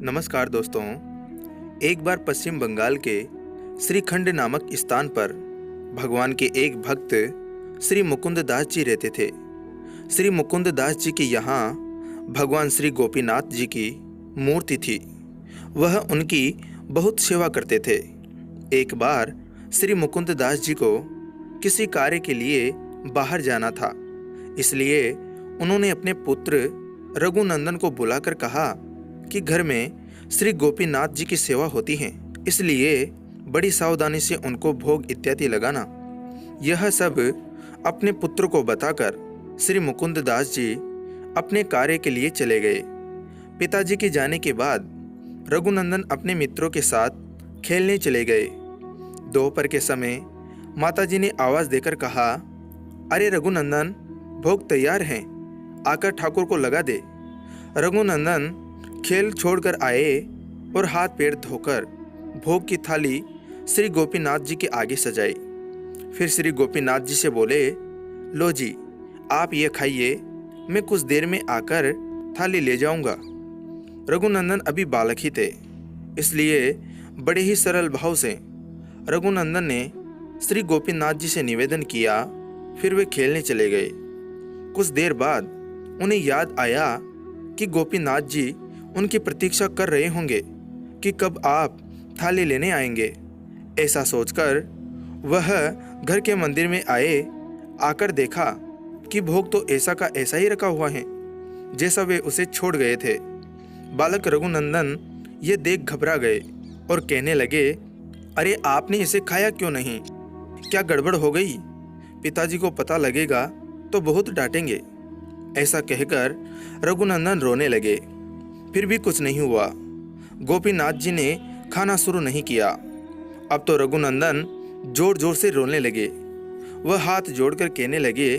नमस्कार दोस्तों। एक बार पश्चिम बंगाल के श्रीखंड नामक स्थान पर भगवान के एक भक्त श्री मुकुंद दास जी रहते थे। श्री मुकुंद दास जी के यहाँ भगवान श्री गोपीनाथ जी की मूर्ति थी। वह उनकी बहुत सेवा करते थे। एक बार श्री मुकुंद दास जी को किसी कार्य के लिए बाहर जाना था, इसलिए उन्होंने अपने पुत्र रघुनंदन को बुलाकर कहा कि घर में श्री गोपीनाथ जी की सेवा होती है, इसलिए बड़ी सावधानी से उनको भोग इत्यादि लगाना। यह सब अपने पुत्र को बताकर श्री मुकुंद दास जी अपने कार्य के लिए चले गए। पिताजी के जाने के बाद रघुनंदन अपने मित्रों के साथ खेलने चले गए। दोपहर के समय माताजी ने आवाज़ देकर कहा, अरे रघुनंदन, भोग तैयार हैं, आकर ठाकुर को लगा दे। रघुनंदन खेल छोड़कर आए और हाथ पैर धोकर भोग की थाली श्री गोपीनाथ जी के आगे सजाई। फिर श्री गोपीनाथ जी से बोले, लो जी, आप ये खाइए, मैं कुछ देर में आकर थाली ले जाऊंगा। रघुनंदन अभी बालक ही थे, इसलिए बड़े ही सरल भाव से रघुनंदन ने श्री गोपीनाथ जी से निवेदन किया। फिर वे खेलने चले गए। कुछ देर बाद उन्हें याद आया कि गोपीनाथ जी उनकी प्रतीक्षा कर रहे होंगे कि कब आप थाली लेने आएंगे। ऐसा सोचकर वह घर के मंदिर में आए। आकर देखा कि भोग तो ऐसा का ऐसा ही रखा हुआ है जैसा वे उसे छोड़ गए थे। बालक रघुनंदन ये देख घबरा गए और कहने लगे, अरे आपने इसे खाया क्यों नहीं? क्या गड़बड़ हो गई? पिताजी को पता लगेगा तो बहुत डांटेंगे। ऐसा कहकर रघुनंदन रोने लगे। फिर भी कुछ नहीं हुआ। गोपीनाथ जी ने खाना शुरू नहीं किया। अब तो रघुनंदन जोर जोर से रोने लगे। वह हाथ जोड़कर कहने लगे,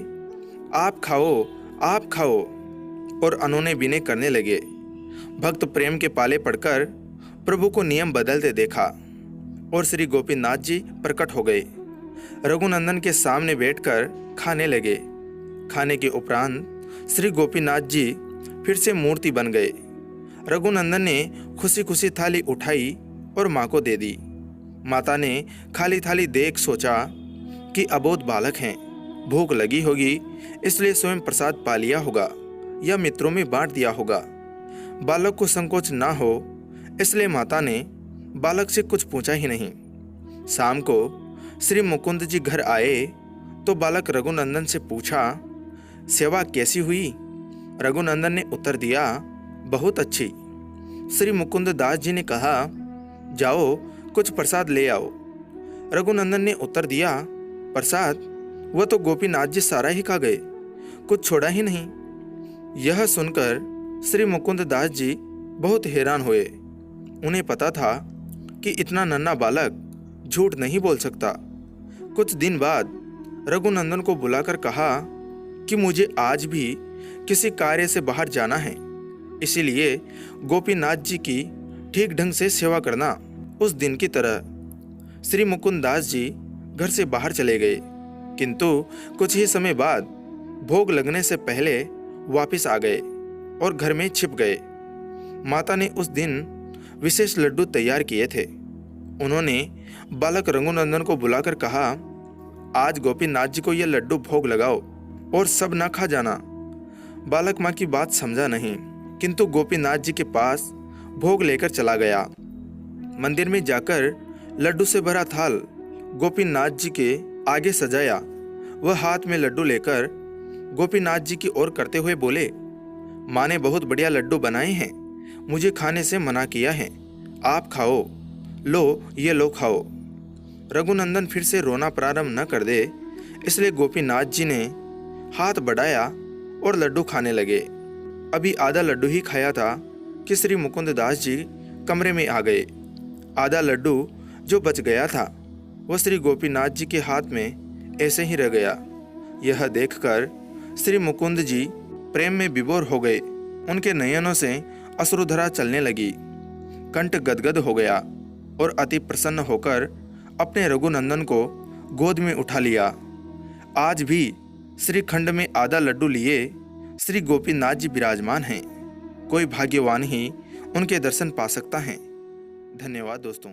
आप खाओ, आप खाओ, और अनोने बिने करने लगे। भक्त प्रेम के पाले पड़कर प्रभु को नियम बदलते देखा और श्री गोपीनाथ जी प्रकट हो गए। रघुनंदन के सामने बैठकर खाने लगे। खाने के उपरांत श्री गोपीनाथ जी फिर से मूर्ति बन गए। रघुनंदन ने खुशी खुशी थाली उठाई और माँ को दे दी। माता ने खाली थाली देख सोचा कि अबोध बालक हैं, भूख लगी होगी, इसलिए स्वयं प्रसाद पा लिया होगा या मित्रों में बांट दिया होगा। बालक को संकोच ना हो, इसलिए माता ने बालक से कुछ पूछा ही नहीं। शाम को श्री मुकुंद जी घर आए तो बालक रघुनंदन से पूछा, सेवा कैसी हुई? रघुनंदन ने उत्तर दिया, बहुत अच्छी। श्री मुकुंद दास जी ने कहा, जाओ कुछ प्रसाद ले आओ। रघुनंदन ने उत्तर दिया, प्रसाद? वह तो गोपीनाथ जी सारा ही खा गए, कुछ छोड़ा ही नहीं। यह सुनकर श्री मुकुंद दास जी बहुत हैरान हुए। उन्हें पता था कि इतना नन्हा बालक झूठ नहीं बोल सकता। कुछ दिन बाद रघुनंदन को बुलाकर कहा कि मुझे आज भी किसी कार्य से बाहर जाना है, इसीलिए गोपीनाथ जी की ठीक ढंग से सेवा करना। उस दिन की तरह श्री मुकुंद दास जी घर से बाहर चले गए, किंतु कुछ ही समय बाद भोग लगने से पहले वापस आ गए और घर में छिप गए। माता ने उस दिन विशेष लड्डू तैयार किए थे। उन्होंने बालक रघुनंदन को बुलाकर कहा, आज गोपीनाथ जी को यह लड्डू भोग लगाओ और सब ना खा जाना। बालक माँ की बात समझा नहीं, किंतु गोपीनाथ जी के पास भोग लेकर चला गया। मंदिर में जाकर लड्डू से भरा थाल गोपीनाथ जी के आगे सजाया। वह हाथ में लड्डू लेकर गोपीनाथ जी की ओर करते हुए बोले, माँ ने बहुत बढ़िया लड्डू बनाए हैं, मुझे खाने से मना किया है, आप खाओ, लो ये लो खाओ। रघुनंदन फिर से रोना प्रारंभ न कर दे, इसलिए गोपीनाथ जी ने हाथ बढ़ाया और लड्डू खाने लगे। अभी आधा लड्डू ही खाया था कि श्री मुकुंद दास जी कमरे में आ गए। आधा लड्डू जो बच गया था वह श्री गोपीनाथ जी के हाथ में ऐसे ही रह गया। यह देखकर श्री मुकुंद जी प्रेम में विभोर हो गए। उनके नयनों से अश्रुधारा चलने लगी। कंठ गदगद हो गया और अति प्रसन्न होकर अपने रघुनंदन को गोद में उठा लिया। आज भी श्रीखंड में आधा लड्डू लिए श्री गोपीनाथ जी विराजमान हैं। कोई भाग्यवान ही उनके दर्शन पा सकता है। धन्यवाद दोस्तों।